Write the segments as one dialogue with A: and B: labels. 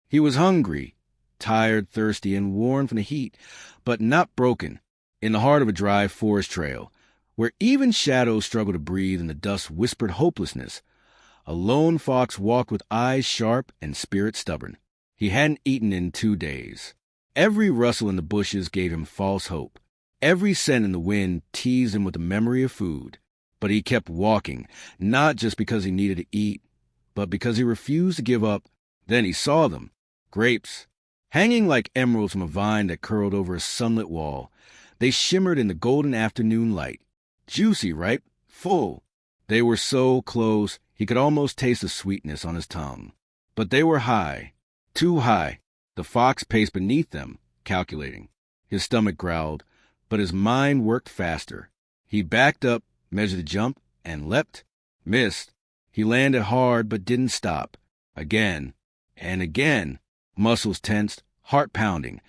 A: He was hungry, tired, thirsty, and worn from the heat, but not broken, in the heart of a dry forest trail, where even shadows struggled to breathe and the dust whispered hopelessness. A lone fox walked with eyes sharp and spirit stubborn. He hadn't eaten in 2 days. Every rustle in the bushes gave him false hope. Every scent in the wind teased him with the memory of food. But he kept walking, not just because he needed to eat, but because he refused to give up. Then he saw them, grapes, hanging like emeralds from a vine that curled over a sunlit wall. They shimmered in the golden afternoon light. Juicy, ripe, full. They were so close, he could almost taste the sweetness on his tongue. But they were high, too high. The fox paced beneath them, calculating. His stomach growled, but his mind worked faster. He backed up, measured the jump, and leapt. Missed. He landed hard but didn't stop. Again and again. Muscles tensed, heart pounding,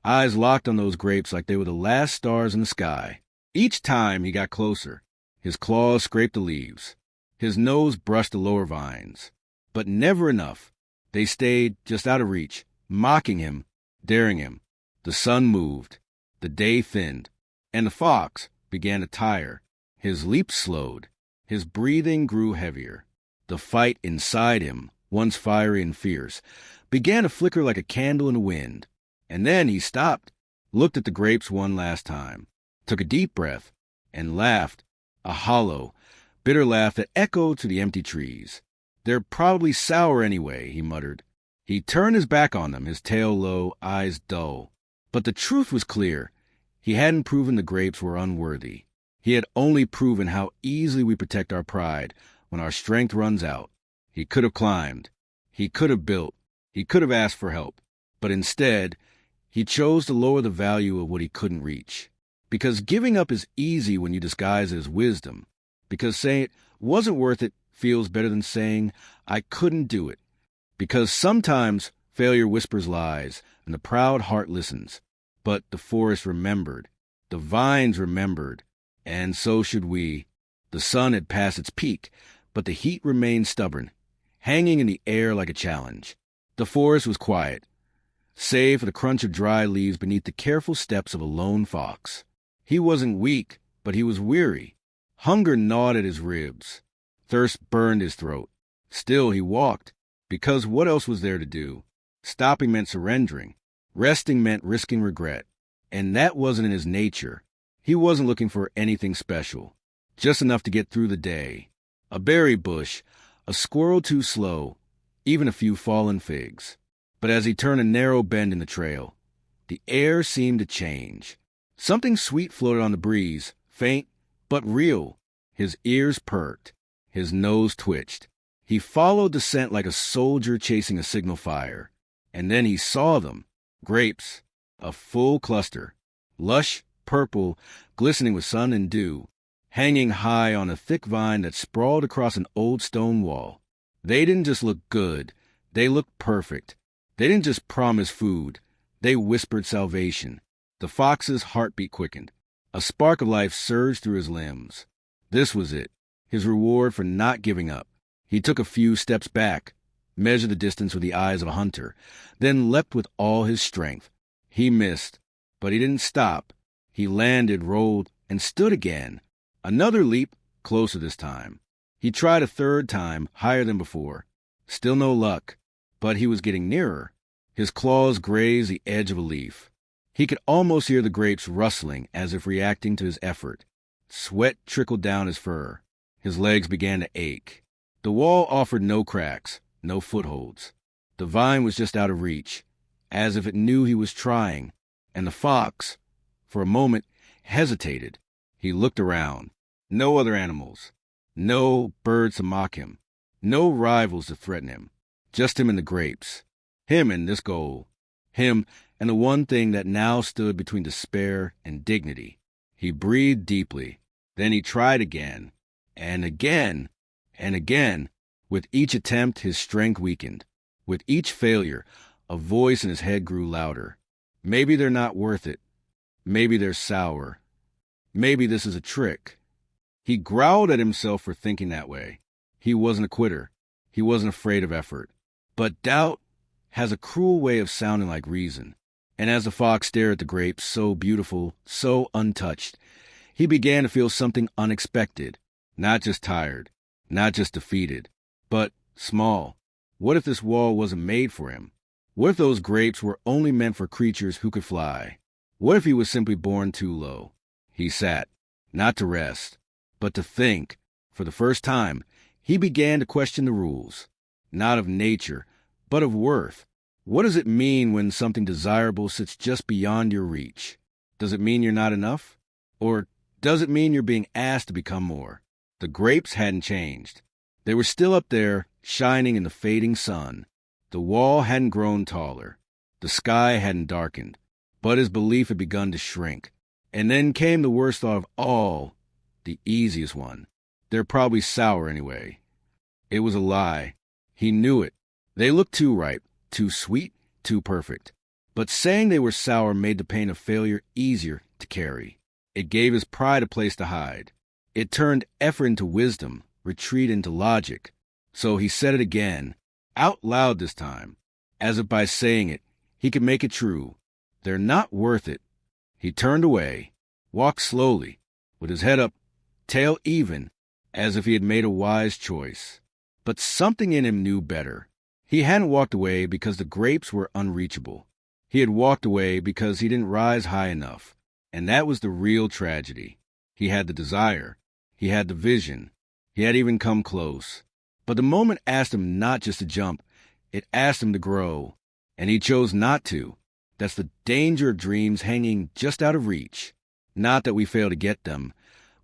A: eyes locked on those grapes like they were the last stars in the sky. Each time he got closer, his claws scraped the leaves. His nose brushed the lower vines. But never enough. They stayed just out of reach, mocking him, daring him. The sun moved. The day thinned. And the fox began to tire. His leap slowed. His breathing grew heavier. The fight inside him, once fiery and fierce, began to flicker like a candle in the wind. And then he stopped, looked at the grapes one last time, took a deep breath, and laughed, a hollow, bitter laugh that echoed to the empty trees. "They're probably sour anyway," he muttered. He turned his back on them, his tail low, eyes dull. But the truth was clear. He hadn't proven the grapes were unworthy. He had only proven how easily we protect our pride when our strength runs out. He could have climbed. He could have built. He could have asked for help. But instead, he chose to lower the value of what he couldn't reach. Because giving up is easy when you disguise it as wisdom. Because saying it wasn't worth it feels better than saying, "I couldn't do it." Because sometimes failure whispers lies, and the proud heart listens. But the forest remembered. The vines remembered. And so should we. The sun had passed its peak, but the heat remained stubborn, hanging in the air like a challenge. The forest was quiet, save for the crunch of dry leaves beneath the careful steps of a lone fox. He wasn't weak, but he was weary. Hunger gnawed at his ribs. Thirst burned his throat. Still he walked, because what else was there to do? Stopping meant surrendering. Resting meant risking regret. And that wasn't in his nature. He wasn't looking for anything special, just enough to get through the day. A berry bush, a squirrel too slow, even a few fallen figs. But as he turned a narrow bend in the trail, the air seemed to change. Something sweet floated on the breeze, faint but real. His ears perked. His nose twitched. He followed the scent like a soldier chasing a signal fire. And then he saw them. Grapes. A full cluster. Lush, purple, glistening with sun and dew, hanging high on a thick vine that sprawled across an old stone wall. They didn't just look good. They looked perfect. They didn't just promise food. They whispered salvation. The fox's heartbeat quickened. A spark of life surged through his limbs. This was it, his reward for not giving up. He took a few steps back, measured the distance with the eyes of a hunter, then leapt with all his strength. He missed, but he didn't stop. He landed, rolled, and stood again. Another leap, closer this time. He tried a third time, higher than before. Still no luck, but he was getting nearer. His claws grazed the edge of a leaf. He could almost hear the grapes rustling as if reacting to his effort. Sweat trickled down his fur. His legs began to ache. The wall offered no cracks, no footholds. The vine was just out of reach, as if it knew he was trying. And the fox, for a moment, hesitated. He looked around. No other animals. No birds to mock him. No rivals to threaten him. Just him and the grapes. Him and this goal. Him and the one thing that now stood between despair and dignity. He breathed deeply. Then he tried again. And again. And again. With each attempt, his strength weakened. With each failure, a voice in his head grew louder. Maybe they're not worth it. Maybe they're sour. Maybe this is a trick. He growled at himself for thinking that way. He wasn't a quitter. He wasn't afraid of effort. But doubt, has a cruel way of sounding like reason. And as the fox stared at the grapes, so beautiful, so untouched, he began to feel something unexpected. Not just tired, not just defeated, but small. What if this wall wasn't made for him? What if those grapes were only meant for creatures who could fly? What if he was simply born too low? He sat, not to rest, but to think. For the first time, he began to question the rules, not of nature, but of worth. What does it mean when something desirable sits just beyond your reach? Does it mean you're not enough? Or does it mean you're being asked to become more? The grapes hadn't changed. They were still up there, shining in the fading sun. The wall hadn't grown taller. The sky hadn't darkened. But his belief had begun to shrink. And then came the worst thought of all, the easiest one. They're probably sour anyway. It was a lie. He knew it. They looked too ripe, too sweet, too perfect. But saying they were sour made the pain of failure easier to carry. It gave his pride a place to hide. It turned effort into wisdom, retreat into logic. So he said it again, out loud this time, as if by saying it, he could make it true. They're not worth it. He turned away, walked slowly, with his head up, tail even, as if he had made a wise choice. But something in him knew better. He hadn't walked away because the grapes were unreachable. He had walked away because he didn't rise high enough. And that was the real tragedy. He had the desire. He had the vision. He had even come close. But the moment asked him not just to jump, it asked him to grow. And he chose not to. That's the danger of dreams hanging just out of reach. Not that we fail to get them,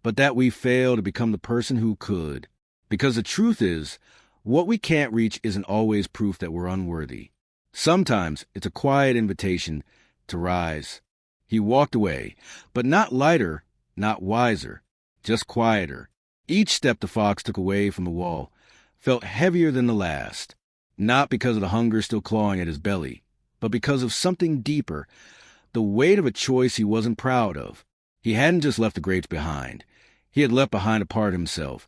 A: but that we fail to become the person who could. Because the truth is, what we can't reach isn't always proof that we're unworthy. Sometimes it's a quiet invitation to rise. He walked away, but not lighter, not wiser, just quieter. Each step the fox took away from the wall felt heavier than the last, not because of the hunger still clawing at his belly, but because of something deeper, the weight of a choice he wasn't proud of. He hadn't just left the grapes behind. He had left behind a part of himself,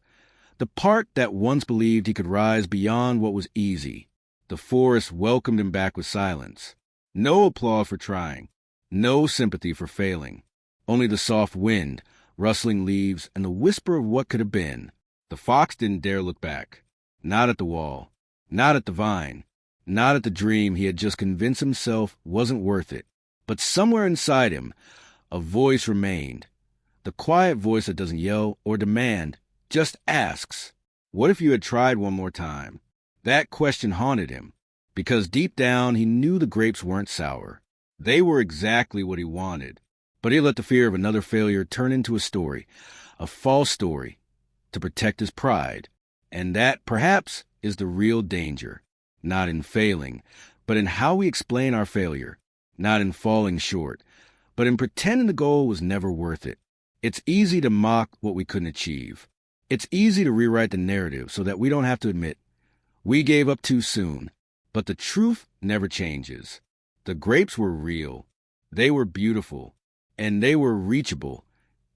A: the part that once believed he could rise beyond what was easy. The forest welcomed him back with silence. No applause for trying. No sympathy for failing. Only the soft wind, rustling leaves, and the whisper of what could have been. The fox didn't dare look back. Not at the wall. Not at the vine. Not at the dream he had just convinced himself wasn't worth it. But somewhere inside him, a voice remained. The quiet voice that doesn't yell or demand, just asks, what if you had tried one more time? That question haunted him, because deep down he knew the grapes weren't sour. They were exactly what he wanted. But he let the fear of another failure turn into a story, a false story, to protect his pride. And that, perhaps, is the real danger. Not in failing, but in how we explain our failure. Not in falling short, but in pretending the goal was never worth it. It's easy to mock what we couldn't achieve. It's easy to rewrite the narrative so that we don't have to admit we gave up too soon. But the truth never changes. The grapes were real. They were beautiful. And they were reachable.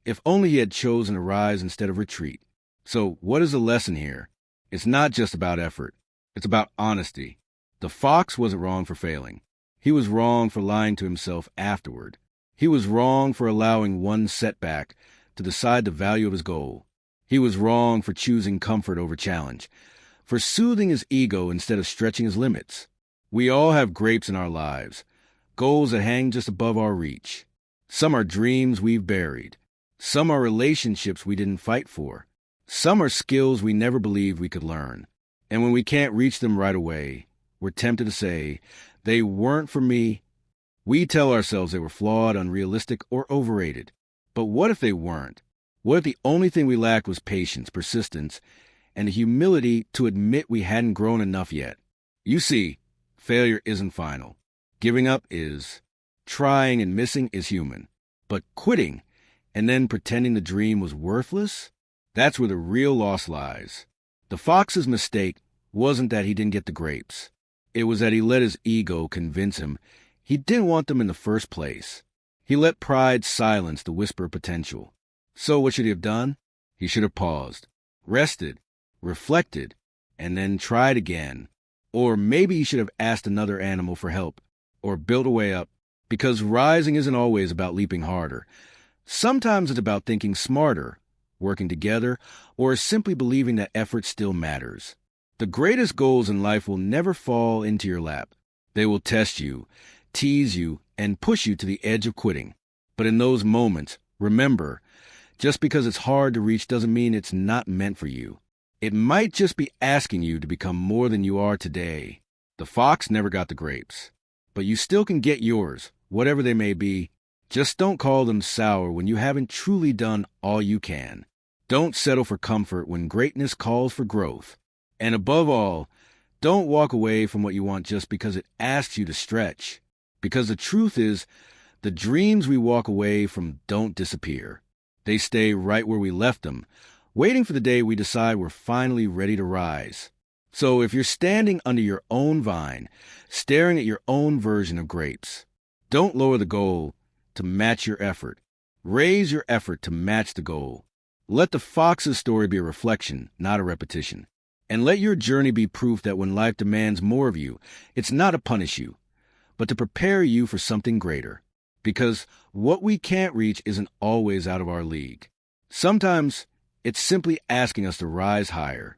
A: If only he had chosen to rise instead of retreat. So what is the lesson here? It's not just about effort. It's about honesty. The fox wasn't wrong for failing. He was wrong for lying to himself afterward. He was wrong for allowing one setback to decide the value of his goal. He was wrong for choosing comfort over challenge, for soothing his ego instead of stretching his limits. We all have grapes in our lives, goals that hang just above our reach. Some are dreams we've buried. Some are relationships we didn't fight for. Some are skills we never believed we could learn. And when we can't reach them right away, we're tempted to say, they weren't for me. We tell ourselves they were flawed, unrealistic, or overrated. But what if they weren't? What if the only thing we lacked was patience, persistence, and the humility to admit we hadn't grown enough yet? You see, failure isn't final. Giving up is. Trying and missing is human. But quitting and then pretending the dream was worthless, that's where the real loss lies. The fox's mistake wasn't that he didn't get the grapes. It was that he let his ego convince him he didn't want them in the first place. He let pride silence the whisper of potential. So what should he have done? He should have paused, rested, reflected, and then tried again. Or maybe you should have asked another animal for help, or built a way up, because rising isn't always about leaping harder. Sometimes it's about thinking smarter, working together, or simply believing that effort still matters. The greatest goals in life will never fall into your lap. They will test you, tease you, and push you to the edge of quitting. But in those moments, remember, just because it's hard to reach doesn't mean it's not meant for you. It might just be asking you to become more than you are today. The fox never got the grapes, but you still can get yours, whatever they may be. Just don't call them sour when you haven't truly done all you can. Don't settle for comfort when greatness calls for growth. And above all, don't walk away from what you want just because it asks you to stretch. Because the truth is, the dreams we walk away from don't disappear. They stay right where we left them, waiting for the day we decide we're finally ready to rise. So if you're standing under your own vine, staring at your own version of grapes, don't lower the goal to match your effort. Raise your effort to match the goal. Let the fox's story be a reflection, not a repetition. And let your journey be proof that when life demands more of you, it's not to punish you, but to prepare you for something greater. Because what we can't reach isn't always out of our league. Sometimes it's simply asking us to rise higher.